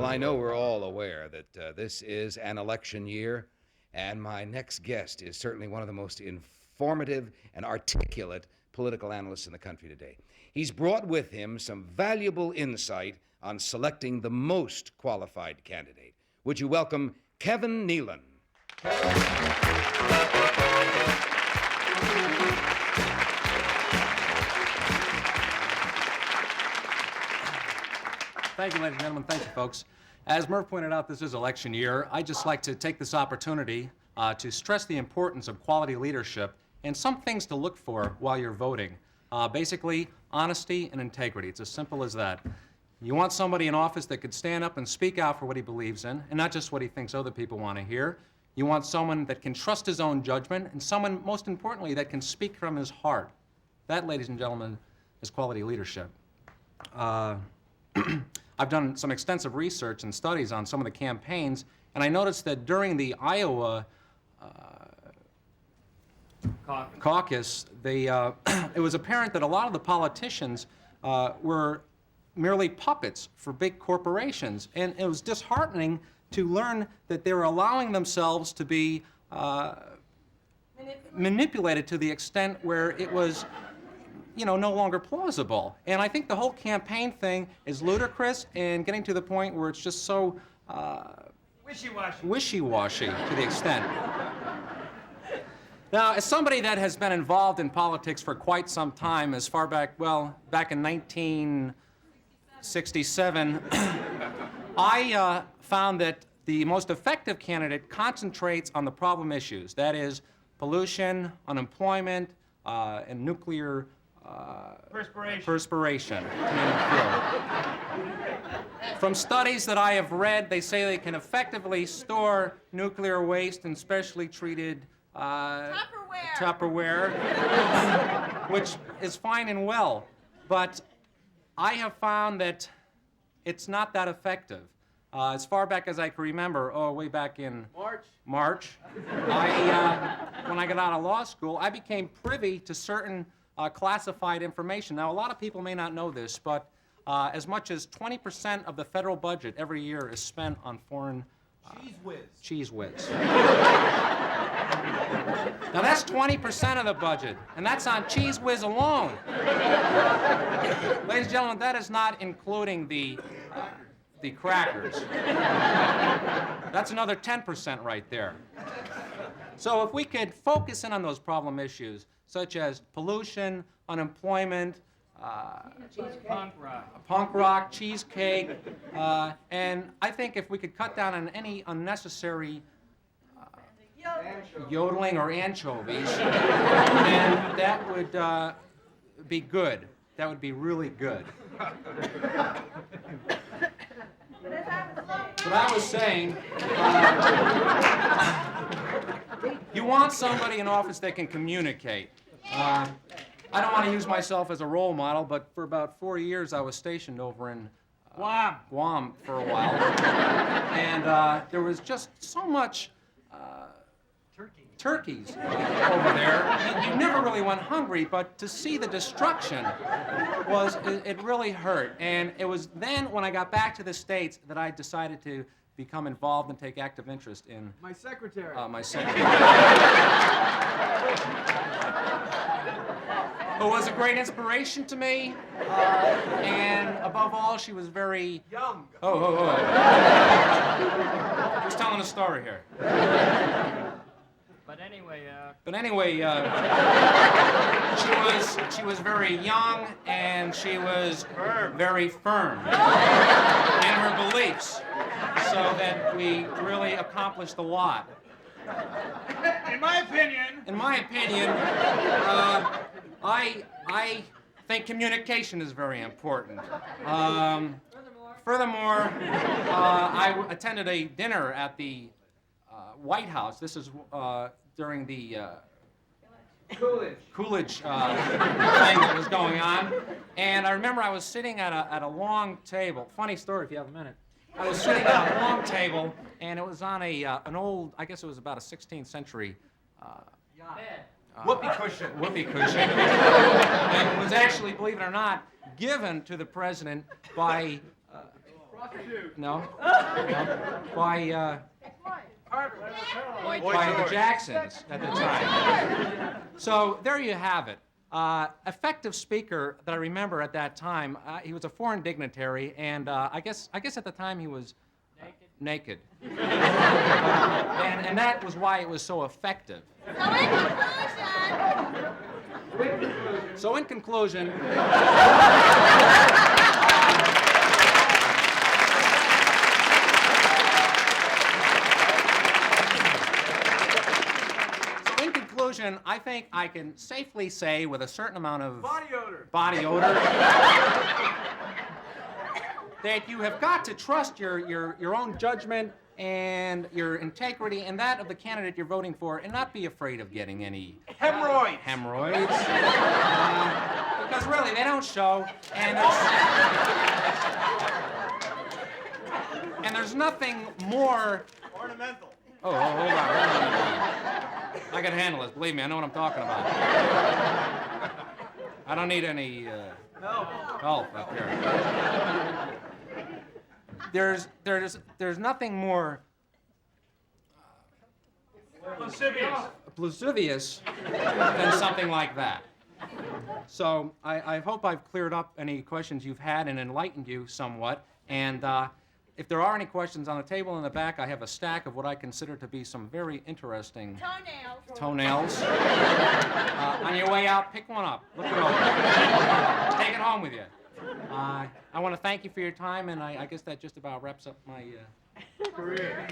Well, I know we're all aware that this is an election year, and my next guest is certainly one of the most informative and articulate political analysts in the country today. He's brought with him some valuable insight on selecting the most qualified candidate. Would you welcome Kevin Nealon? Thank you, ladies and gentlemen. Thank you, folks. As Murph pointed out, this is election year. I'd just like to take this opportunity to stress the importance of quality leadership and some things to look for while you're voting. Basically, honesty and integrity. It's as simple as that. You want somebody in office that could stand up and speak out for what he believes in, and not just what he thinks other people want to hear. You want someone that can trust his own judgment, and someone, most importantly, that can speak from his heart. That, ladies and gentlemen, is quality leadership. I've done some extensive research and studies on some of the campaigns, and I noticed that during the Iowa caucus, it was apparent that a lot of the politicians were merely puppets for big corporations, and it was disheartening to learn that they were allowing themselves to be manipulated to the extent where it was, you know, no longer plausible. And I think the whole campaign thing is ludicrous and getting to the point where it's just so wishy-washy to the extent. Now, as somebody that has been involved in politics for quite some time, as far back, well, back in 1967, I found that the most effective candidate concentrates on the problem issues. That is pollution, unemployment, and nuclear perspiration. From studies that I have read, they say they can effectively store nuclear waste in specially treated Tupperware, which is fine and well, but I have found that it's not that effective. As far back as I can remember, way back in March, when I got out of law school, I became privy to certain classified information. Now, a lot of people may not know this, but as much as 20% of the federal budget every year is spent on foreign Cheese whiz. Now, that's 20% of the budget, and that's on Cheese Whiz alone. Ladies and gentlemen, that is not including the crackers. That's another 10% right there. So if we could focus in on those problem issues, such as pollution, unemployment, punk rock, cheesecake, and I think if we could cut down on any unnecessary yodeling or anchovies, then that would be good. That would be really good. But I was saying, you want somebody in office that can communicate. I don't want to use myself as a role model, but for about 4 years I was stationed over in Guam for a while. And there was just so much turkeys over there. You never really went hungry, but to see the destruction it really hurt. And it was then when I got back to the States that I decided to become involved and take active interest in my secretary. Who was a great inspiration to me, and above all, she was very young. Who's telling a story here? But anyway, she was very young, and she was very firm in her beliefs, so that we really accomplished a lot. in my opinion, I think communication is very important. Furthermore, I attended a dinner at the White House. This is during the Coolidge thing that was going on. And I remember I was sitting at a long table. Funny story if you have a minute. I was sitting at a long table, and it was on an old, I guess it was about a 16th century Whoopee cushion. And it was actually, believe it or not, given to the president by No? No? By the Jacksons at the time. So there you have it. Effective speaker that I remember at that time. He was a foreign dignitary, and I guess at the time he was naked. And that was why it was so effective. So in conclusion. I think I can safely say with a certain amount of body odor that you have got to trust your own judgment and your integrity and that of the candidate you're voting for, and not be afraid of getting any hemorrhoids. Because really, they don't show, and there's nothing more Ornamental. Oh, hold on. I can handle this. Believe me, I know what I'm talking about. I don't need any help up here. There's nothing more lascivious than something like that. So I hope I've cleared up any questions you've had and enlightened you somewhat. And if there are any questions on the table in the back, I have a stack of what I consider to be some very interesting toenails. On your way out, pick one up. Look it over. Take it home with you. I want to thank you for your time, and I guess that just about wraps up my career.